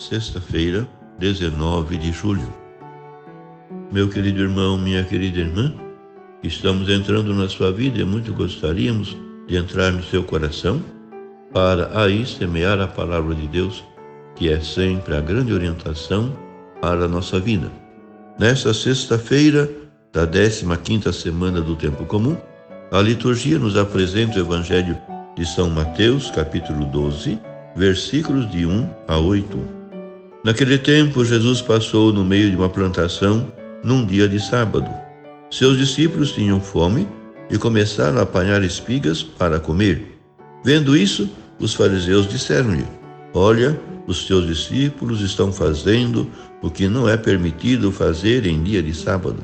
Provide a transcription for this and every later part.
Sexta-feira, 19 de julho. Meu querido irmão, minha querida irmã, estamos entrando na sua vida e muito gostaríamos de entrar no seu coração para aí semear a palavra de Deus, que é sempre a grande orientação para a nossa vida. Nesta sexta-feira da 15ª semana do Tempo Comum, a liturgia nos apresenta o Evangelho de São Mateus, capítulo 12, versículos de 1 a 8. Naquele tempo, Jesus passou no meio de uma plantação num dia de sábado. Seus discípulos tinham fome e começaram a apanhar espigas para comer. Vendo isso, os fariseus disseram-lhe: Olha, os teus discípulos estão fazendo o que não é permitido fazer em dia de sábado.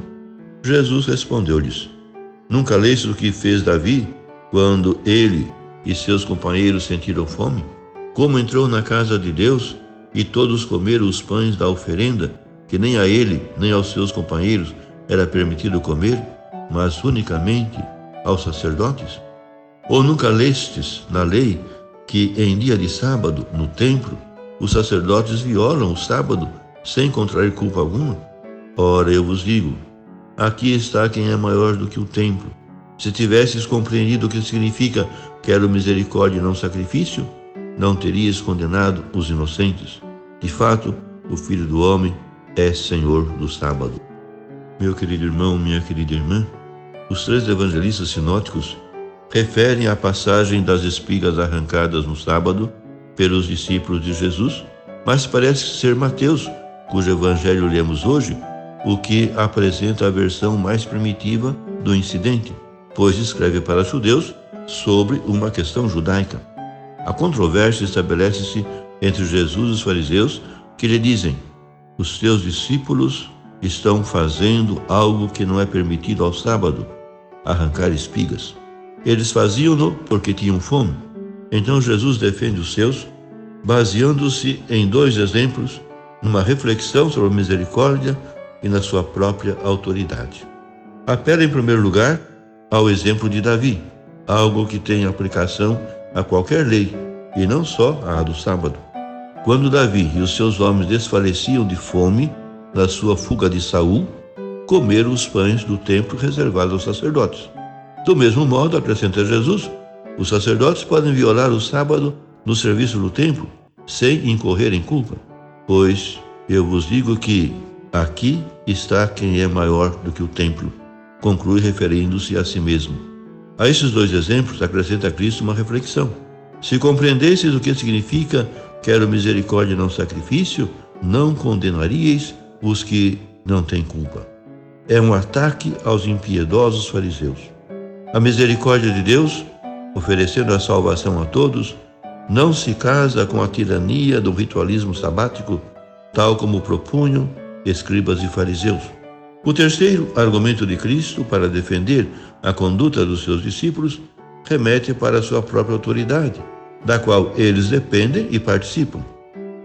Jesus respondeu-lhes: Nunca leste o que fez Davi quando ele e seus companheiros sentiram fome? Como entrou na casa de Deus e todos comeram os pães da oferenda, que nem a ele, nem aos seus companheiros era permitido comer, mas unicamente aos sacerdotes? Ou nunca lestes na lei que em dia de sábado, no templo, os sacerdotes violam o sábado sem contrair culpa alguma? Ora, eu vos digo, aqui está quem é maior do que o templo. Se tivesses compreendido o que significa quero misericórdia e não sacrifício, não terias condenado os inocentes. De fato, o Filho do Homem é Senhor do sábado. Meu querido irmão, minha querida irmã, os 3 evangelistas sinóticos referem à passagem das espigas arrancadas no sábado pelos discípulos de Jesus, mas parece ser Mateus, cujo evangelho lemos hoje, o que apresenta a versão mais primitiva do incidente, pois escreve para os judeus sobre uma questão judaica. A controvérsia estabelece-se entre Jesus e os fariseus, que lhe dizem: os teus discípulos estão fazendo algo que não é permitido ao sábado, arrancar espigas. Eles faziam-no porque tinham fome. Então Jesus defende os seus, baseando-se em 2 exemplos, numa reflexão sobre a misericórdia e na sua própria autoridade. Apela em primeiro lugar ao exemplo de Davi, algo que tem aplicação a qualquer lei, e não só à do sábado. Quando Davi e os seus homens desfaleciam de fome na sua fuga de Saul, comeram os pães do templo reservados aos sacerdotes. Do mesmo modo, acrescenta Jesus, os sacerdotes podem violar o sábado no serviço do templo, sem incorrer em culpa. Pois eu vos digo que aqui está quem é maior do que o templo, conclui referindo-se a si mesmo. A esses 2 exemplos acrescenta Cristo uma reflexão. Se compreendesseis o que significa quero misericórdia e não sacrifício, não condenaríeis os que não têm culpa. É um ataque aos impiedosos fariseus. A misericórdia de Deus, oferecendo a salvação a todos, não se casa com a tirania do ritualismo sabático, tal como propunham escribas e fariseus. O terceiro argumento de Cristo para defender a conduta dos seus discípulos remete para a sua própria autoridade, da qual eles dependem e participam.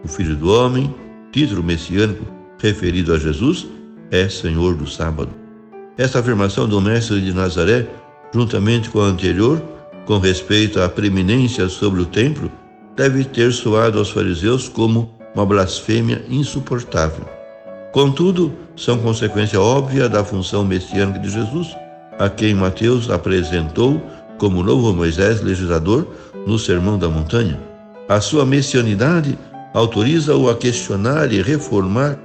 O Filho do Homem, título messiânico referido a Jesus, é Senhor do sábado. Esta afirmação do Mestre de Nazaré, juntamente com a anterior, com respeito à preeminência sobre o templo, deve ter soado aos fariseus como uma blasfêmia insuportável. Contudo, são consequência óbvia da função messiânica de Jesus, a quem Mateus apresentou como novo Moisés legislador no Sermão da Montanha. A sua messianidade autoriza-o a questionar e reformar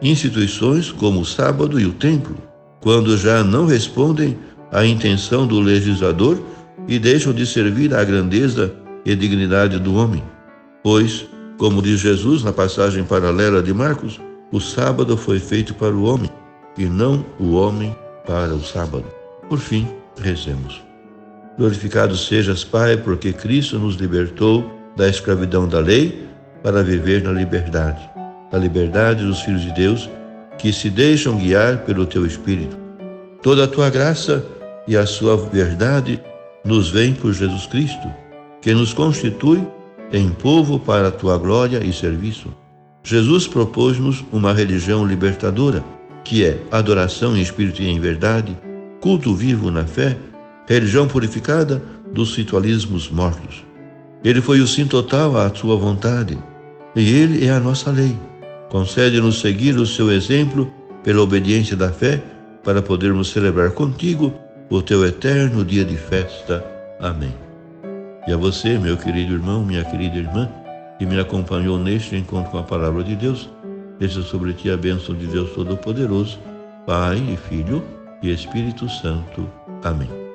instituições como o sábado e o templo, quando já não respondem à intenção do legislador e deixam de servir à grandeza e dignidade do homem. Pois, como diz Jesus na passagem paralela de Marcos, o sábado foi feito para o homem, e não o homem para o sábado. Por fim, rezemos. Glorificado sejas, Pai, porque Cristo nos libertou da escravidão da lei para viver na liberdade dos filhos de Deus, que se deixam guiar pelo Teu Espírito. Toda a Tua graça e a Sua verdade nos vem por Jesus Cristo, que nos constitui em povo para a Tua glória e serviço. Jesus propôs-nos uma religião libertadora, que é adoração em espírito e em verdade, culto vivo na fé, religião purificada dos ritualismos mortos. Ele foi o sim total à sua vontade, e Ele é a nossa lei. Concede-nos seguir o seu exemplo pela obediência da fé, para podermos celebrar contigo o teu eterno dia de festa. Amém. E a você, meu querido irmão, minha querida irmã, que me acompanhou neste encontro com a palavra de Deus, desça sobre ti a bênção de Deus Todo-Poderoso, Pai e Filho e Espírito Santo. Amém.